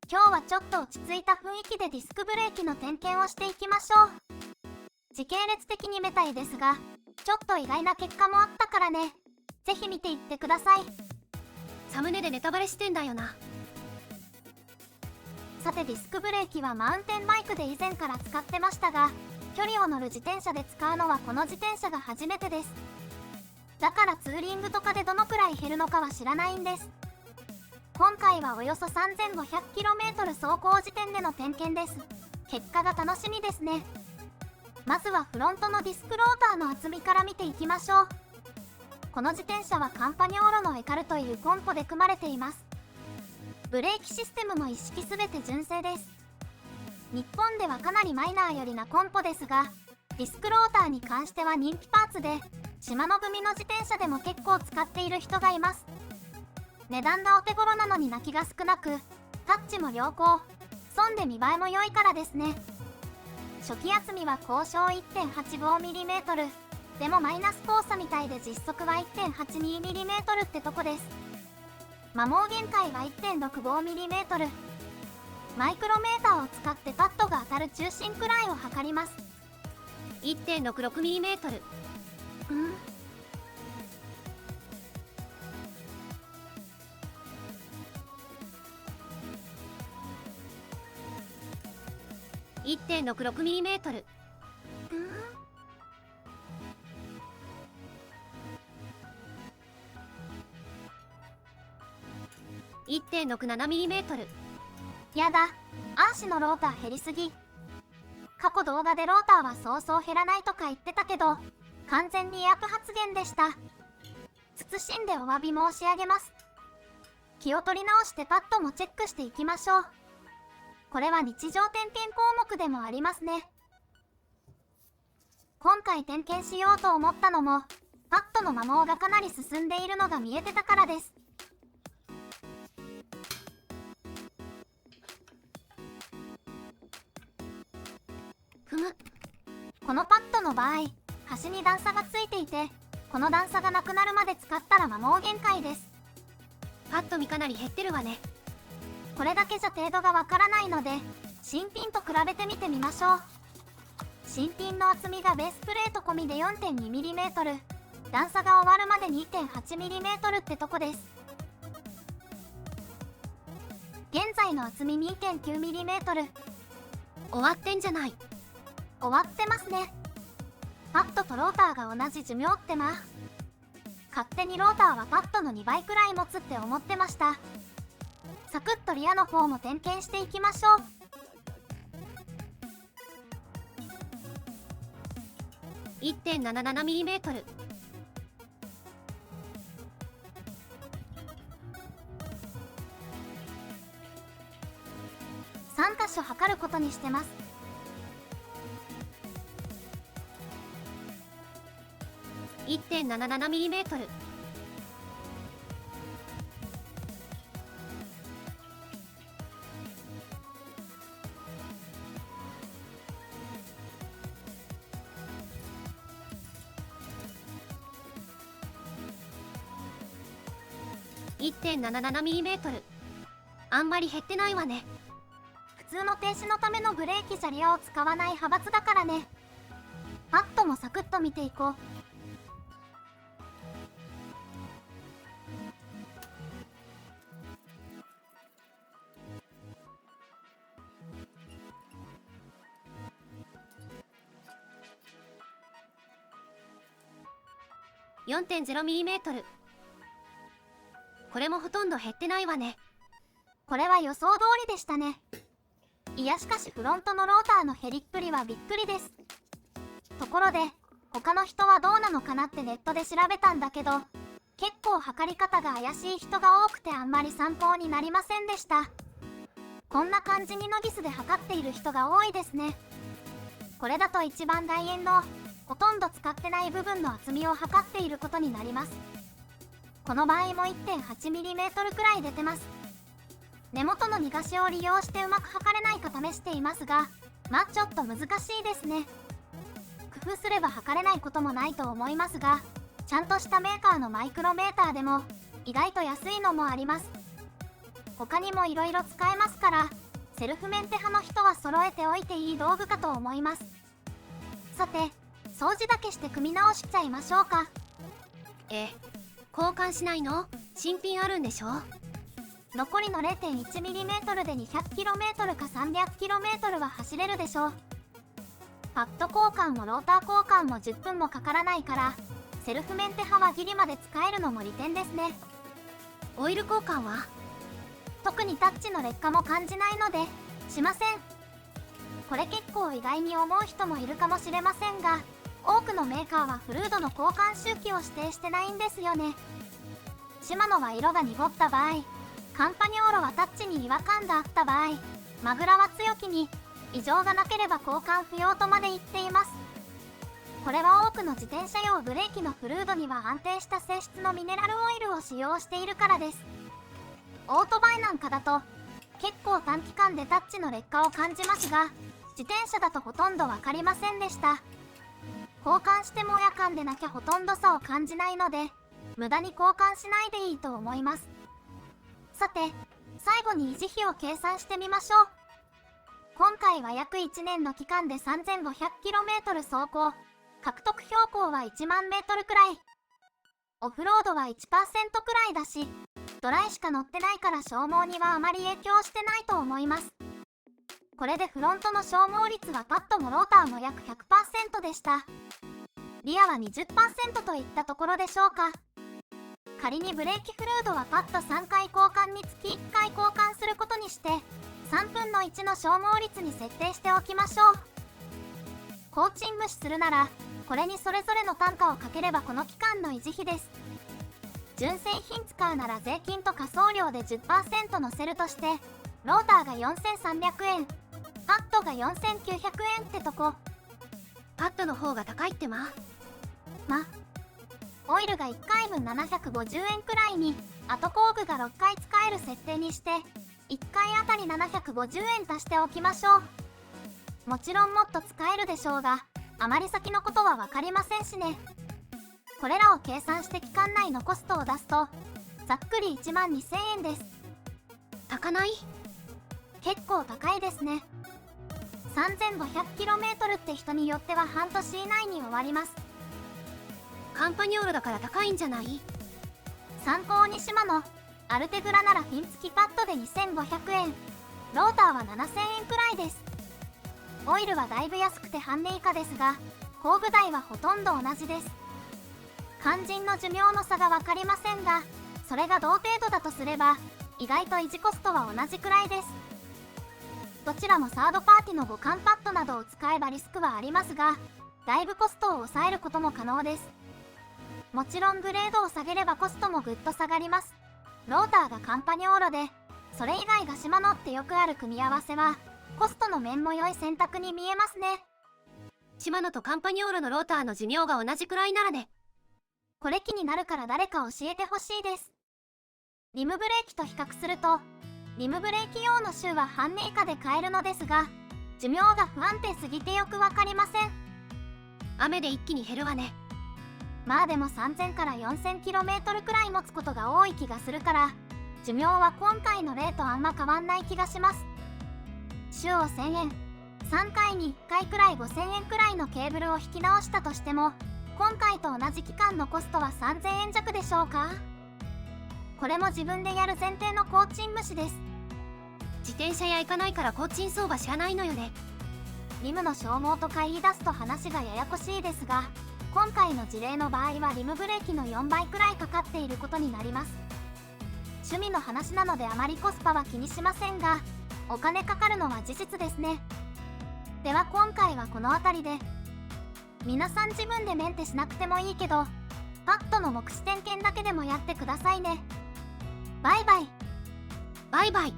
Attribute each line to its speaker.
Speaker 1: 今日はちょっと落ち着いた雰囲気でディスクブレーキの点検をしていきましょう。時系列的にメタイですが、ちょっと意外な結果もあったからね。ぜひ見ていってください。
Speaker 2: サムネでネタバレしてんだよな。
Speaker 1: さてディスクブレーキはマウンテンバイクで以前から使ってましたが、距離を乗る自転車で使うのはこの自転車が初めてです。だからツーリングとかでどのくらい減るのかは知らないんです。今回はおよそ 3500km 走行時点での点検です。結果が楽しみですね。まずはフロントのディスクローターの厚みから見ていきましょう。この自転車はカンパニョーロのエカルというコンポで組まれています。ブレーキシステムも一式すべて純正です。日本ではかなりマイナーよりなコンポですが、ディスクローターに関しては人気パーツで、シマノ組の自転車でも結構使っている人がいます。値段がお手頃なのに泣きが少なく、タッチも良好、損で見栄えも良いからですね。初期厚みは交渉 1.85mm、でもマイナス交差みたいで実測は 1.82mm ってとこです。摩耗限界は 1.65mm。マイクロメーターを使ってパッドが当たる中心くらいを測ります。
Speaker 2: 1.66mm。 1.66mm。 1.67mm。
Speaker 1: やだ、アーシのローター減りすぎ。過去動画でローターはそうそう減らないとか言ってたけど、完全にエアプ発言でした。謹んでお詫び申し上げます。気を取り直してパッドもチェックしていきましょう。これは日常点検項目でもありますね。今回点検しようと思ったのも、パッドの摩耗がかなり進んでいるのが見えてたからです。このパッドの場合、端に段差がついていて、この段差がなくなるまで使ったら摩耗限界です。
Speaker 2: パッドみかなり減ってるわね。
Speaker 1: これだけじゃ程度がわからないので、新品と比べてみてみましょう。新品の厚みがベースプレート込みで 4.2mm、段差が終わるまで 2.8mm ってとこです。現在の厚み 2.9mm。
Speaker 2: 終わってんじゃない。
Speaker 1: 終わってますね。パッドとローターが同じ寿命ってまあ。勝手にローターはパッドの2倍くらい持つって思ってました。サクッとリアの方も点検していきましょう。
Speaker 2: 1.77mm。
Speaker 1: 3箇所測ることにしてます。
Speaker 2: 1.77mm。 1.77mm。 あんまり減ってないわね。
Speaker 1: 普通の停止のためのブレーキじゃリアを使わない派閥だからね。パッドもサクッと見ていこう。
Speaker 2: 4.0mm。 これもほとんど減ってないわね。
Speaker 1: これは予想通りでしたね。いやしかしフロントのローターの減りっぷりはびっくりです。ところで、他の人はどうなのかなってネットで調べたんだけど、結構測り方が怪しい人が多くてあんまり参考になりませんでした。こんな感じにノギスで測っている人が多いですね。これだと一番外縁のほとんど使ってない部分の厚みを測っていることになります。この場合も 1.8mm くらい出てます。根元の逃がしを利用してうまく測れないか試していますが、まあちょっと難しいですね。工夫すれば測れないこともないと思いますが、ちゃんとしたメーカーのマイクロメーターでも意外と安いのもあります。他にもいろいろ使えますから、セルフメンテ派の人は揃えておいていい道具かと思います。さて、掃除だけして組み直しちゃいましょうか。
Speaker 2: 交換しないの？新品あるんでしょ？
Speaker 1: 残りの 0.1mm で 200km か 300km は走れるでしょう。パッド交換もローター交換も10分もかからないから、セルフメンテ派はギリまで使えるのも利点ですね。
Speaker 2: オイル交換は？
Speaker 1: 特にタッチの劣化も感じないのでしません。これ結構意外に思う人もいるかもしれませんが、多くのメーカーはフルードの交換周期を指定してないんですよね。シマノは色が濁った場合、カンパニョーロはタッチに違和感があった場合、マグラは強気に異常がなければ交換不要とまで言っています。これは多くの自転車用ブレーキのフルードには安定した性質のミネラルオイルを使用しているからです。オートバイなんかだと結構短期間でタッチの劣化を感じますが、自転車だとほとんど分かりませんでした。交換しても夜間でなきゃほとんど差を感じないので、無駄に交換しないでいいと思います。さて、最後に維持費を計算してみましょう。今回は約1年の期間で 3500km 走行、獲得標高は1万メートルくらい、オフロードは 1% くらいだし、ドライしか乗ってないから消耗にはあまり影響してないと思います。これでフロントの消耗率はパッドもローターも約 100% でした。リアは 20% といったところでしょうか。仮にブレーキフルードはパッド3回交換につき1回交換することにして、3分の1の消耗率に設定しておきましょう。工賃無視するなら、これにそれぞれの単価をかければこの期間の維持費です。純正品使うなら税金と仮送料で 10% 乗せるとして、ローターが4300円、パッドが4900円ってとこ。
Speaker 2: パッドの方が高いって
Speaker 1: オイルが1回分750円くらいに、後工具が6回使える設定にして、1回あたり750円足しておきましょう。もちろんもっと使えるでしょうが、あまり先のことは分かりませんしね。これらを計算して期間内のコストを出すと、ざっくり1万2000円です。
Speaker 2: 高ない？
Speaker 1: 結構高いですね。3500km って人によっては半年以内に終わります。
Speaker 2: カンパニョーロだから高いんじゃない？
Speaker 1: 参考にシマノ、アルテグラならフィン付きパッドで2500円、ローターは7000円くらいです。オイルはだいぶ安くて半値以下ですが、工具代はほとんど同じです。肝心の寿命の差が分かりませんが、それが同程度だとすれば、意外と維持コストは同じくらいです。どちらもサードパーティの互換パッドなどを使えばリスクはありますが、だいぶコストを抑えることも可能です。もちろんグレードを下げればコストもぐっと下がります。ローターがカンパニョーロで、それ以外がシマノってよくある組み合わせは、コストの面も良い選択に見えますね。
Speaker 2: シマノとカンパニョーロのローターの寿命が同じくらいならね。
Speaker 1: これ気になるから誰か教えてほしいです。リムブレーキと比較すると、リムブレーキ用のシューは半値以下で買えるのですが、寿命が不安定すぎてよくわかりません。
Speaker 2: 雨で一気に減るわね。
Speaker 1: まあでも3000から 4000km くらい持つことが多い気がするから、寿命は今回の例とあんま変わんない気がします。シューを1000円、3回に1回くらい5000円くらいのケーブルを引き直したとしても、今回と同じ期間のコストは3000円弱でしょうか。これも自分でやる前提の工賃無視です。
Speaker 2: 自転車屋行かないから工賃相場知らないのよね。
Speaker 1: リムの消耗とか言い出すと話がややこしいですが、今回の事例の場合はリムブレーキの4倍くらいかかっていることになります。趣味の話なのであまりコスパは気にしませんが、お金かかるのは事実ですね。では今回はこの辺りで。皆さん自分でメンテしなくてもいいけど、パッドの目視点検だけでもやってくださいね。バイバイ。
Speaker 2: バイバイ。